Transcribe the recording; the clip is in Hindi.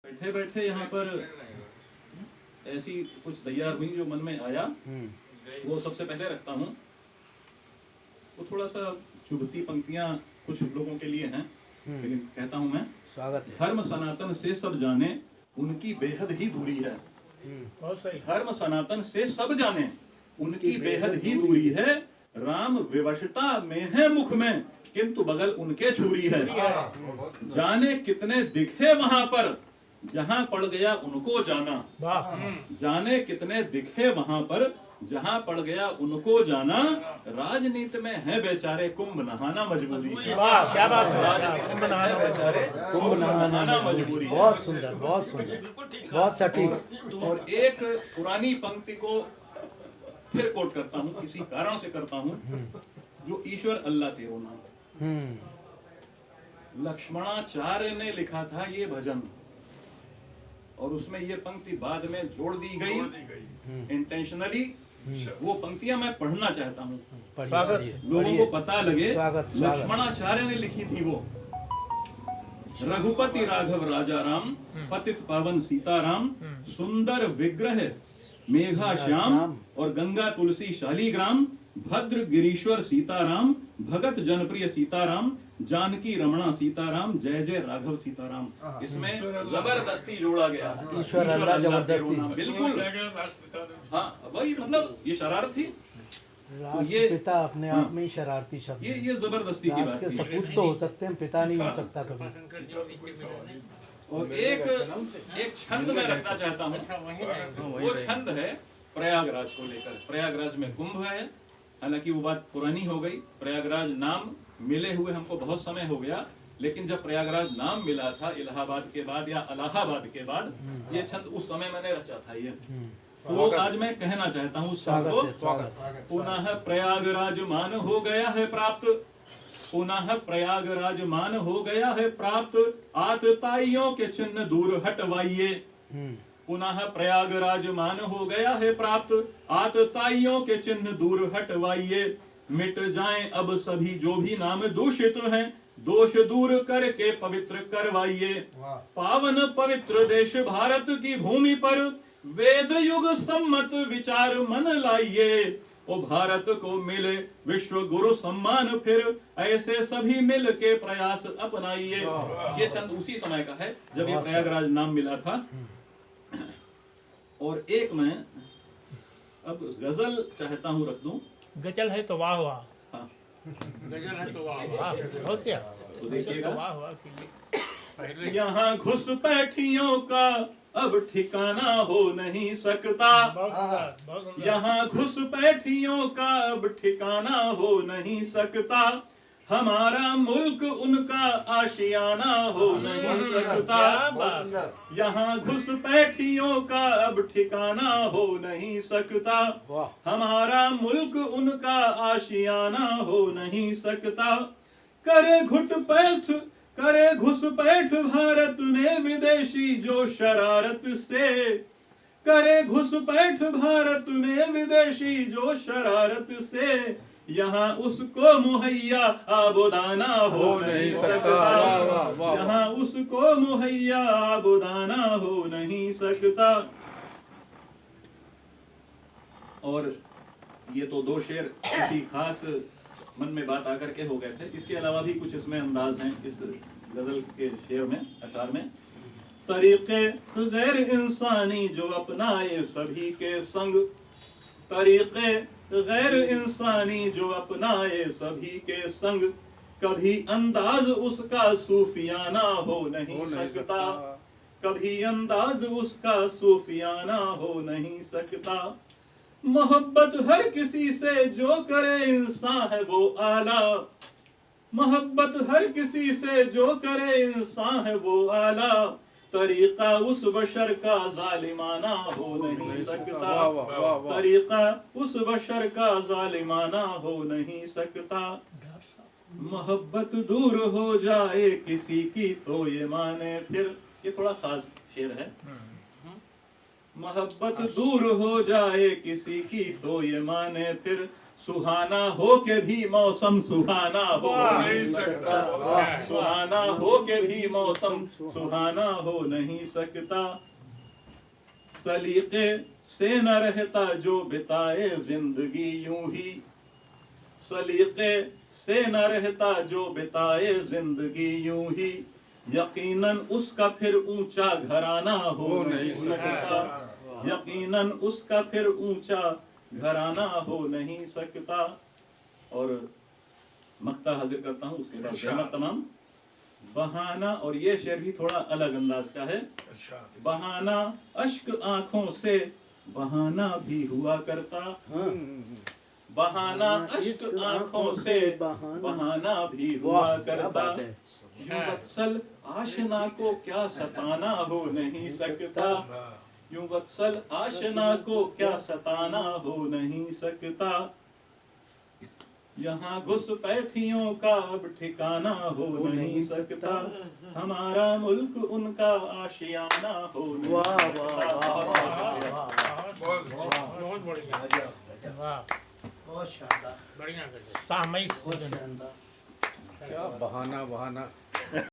बैठे बैठे यहाँ पर ऐसी कुछ तैयार हुई जो मन में आया, वो सबसे पहले रखता हूँ। वो थोड़ा सा चुभती पंक्तियाँ कुछ लोगों के लिए हैं, लेकिन कहता हूँ मैं। स्वागत है। धर्म सनातन से सब जाने, उनकी बेहद ही दूरी है। बहुत सही। धर्म सनातन से सब जाने, उनकी बेहद ही दूरी है। राम विवशता में है मुख में, किंतु बगल उनके छुरी है। जाने कितने दिखे वहां पर, जहां पड़ गया उनको जाना। जाने कितने दिखे वहां पर, जहां पड़ गया उनको जाना। राजनीति में है बेचारे कुंभ नहाना मजबूरी है। वाह, क्या बात है। राजनीति में है बेचारे कुंभ नहाना मजबूरी है। बहुत सुंदर, बहुत सुंदर, बहुत सटीक। और एक पुरानी पंक्ति को फिर कोट करता हूँ, किसी कारण से करता हूँ, जो ईश्वर अल्लाह तेरो नाम। लक्ष्मणाचार्य ने लिखा था ये भजन, और उसमें ये पंक्ति बाद में जोड़ दी गई इंटेंशनली। वो पंक्तियां मैं पढ़ना चाहता हूँ, लोगों को पता लगे। लक्ष्मणाचार्य ने लिखी थी वो। रघुपति राघव राजा राम, पतित पावन सीताराम, सुंदर विग्रह मेघा श्याम, और गंगा तुलसी शालीग्राम, भद्र गिरीश्वर सीताराम, भगत जनप्रिय सीताराम, जानकी रमणा सीताराम, जय जय राघव सीताराम। इसमें जबरदस्ती जोड़ा गया। ईश्वर अल्लाह जबरदस्ती, बिल्कुल। हाँ, वही मतलब ये शरारत थी। तो ये पिता अपने आप में ही शरारती शब्द। ये जबरदस्ती की बात के थी। सपूत तो हो सकते हैं, पिता नहीं हो सकता कभी। और एक छंद में रखना चाहता हूँ। वो छंद है प्रयागराज को लेकर। प्रयागराज में कुंभ है, हालांकि वो बात पुरानी हो गई। प्रयागराज नाम मिले हुए हमको बहुत समय हो गया, लेकिन जब प्रयागराज नाम मिला था इलाहाबाद के बाद या अलाहाबाद के बाद, ये छंद उस समय मैंने रचा था। ये तो आज मैं कहना चाहता हूँ स्वागत। पुनः प्रयागराज मान हो गया है प्राप्त, पुनः प्रयागराज मान हो गया है प्राप्त, आतताइयों के चिन्ह दूर हटवाइए। पुनः प्रयागराज मान हो गया है प्राप्त, आतताइयों के चिन्ह दूर हटवाइए। मिट जाएं अब सभी जो भी नाम दूषित हैं, दोष दूर करके पवित्र करवाइए। पावन पवित्र देश भारत की भूमि पर, वेद युग सम्मत विचार मन लाइए। ओ भारत को मिले विश्व गुरु सम्मान, फिर ऐसे सभी मिल के प्रयास अपनाइए। ये छंद उसी समय का है जब ये प्रयागराज नाम मिला था। और एक मैं अब गजल चाहता हूँ रख दूं। गजल है तो वाह वाह। हाँ, गजल है तो वाह वाह। और क्या? तो देखिएगा। वाह वाह कीजिए। यहाँ घुसपैठियों का अब ठिकाना हो नहीं सकता। बहुत सुंदर, बहुत सुंदर। यहाँ घुसपैठियों का अब ठिकाना हो नहीं सकता। हमारा मुल्क उनका आशियाना हो नहीं सकता। यहाँ घुसपैठियों का अब ठिकाना हो नहीं सकता। हमारा मुल्क उनका आशियाना हो नहीं सकता। करे घुटपैठ करे घुसपैठ भारत में विदेशी जो शरारत से, करे घुसपैठ भारत में विदेशी जो शरारत से, यहाँ उसको मुहैया आबोदाना हो नहीं सकता। यहाँ उसको मुहैया आबोदाना हो नहीं सकता। और ये तो दो शेर किसी खास मन में बात आकर के हो गए थे। इसके अलावा भी कुछ इसमें अंदाज हैं इस गजल के शेर में, अशार में। तरीके गैर इंसानी जो अपनाए सभी के संग, तरीके गैर इंसानी जो अपनाए सभी के संग, कभी अंदाज उसका सूफियाना हो नहीं सकता। कभी अंदाज उसका सूफियाना हो नहीं सकता। मोहब्बत हर किसी से जो करे इंसान है वो आला। मोहब्बत हर किसी से जो करे इंसान है वो आला। तरीका उस बशर का जालिमाना हो नहीं सकता। तरीका उस बशर का जालिमाना हो नहीं सकता। मोहब्बत दूर हो जाए किसी की तो ये माने फिर। ये थोड़ा खास शेर है। मोहब्बत दूर हो जाए किसी की तो ये माने फिर सुहाना हो के भी मौसम सुहाना हो नहीं सकता, सुहाना हो के भी मौसम सुहाना हो नहीं सकता। सलीके से न रहता जो बिताए जिंदगी यूं ही, सलीके से न रहता जो बिताए जिंदगी यूं ही, यकीनन उसका फिर ऊंचा घराना हो नहीं सकता, यकीनन उसका फिर ऊंचा घराना हो नहीं सकता। और मक्ता हाजिर करता हूँ, उसके बाद रहमत तमाम। बहाना, और ये शेर भी थोड़ा अलग अंदाज का है। बहाना अश्क आंखों से बहाना भी हुआ करता, बहाना अश्क आंखों से बहाना भी हुआ करता। यूं वत्सल आशना को क्या सताना हो नहीं सकता, यूं वत्सल आशना को क्या सताना हो नहीं सकता। यहाँ घुसपैठियों का अब ठिकाना हो नहीं सकता, हमारा मुल्क उनका आशियाना हो नहीं सकता। बहुत बढ़िया, वाह, बहुत शानदार, बढ़िया गजल, सामयिक बहुत शानदार। क्या बहाना बहाना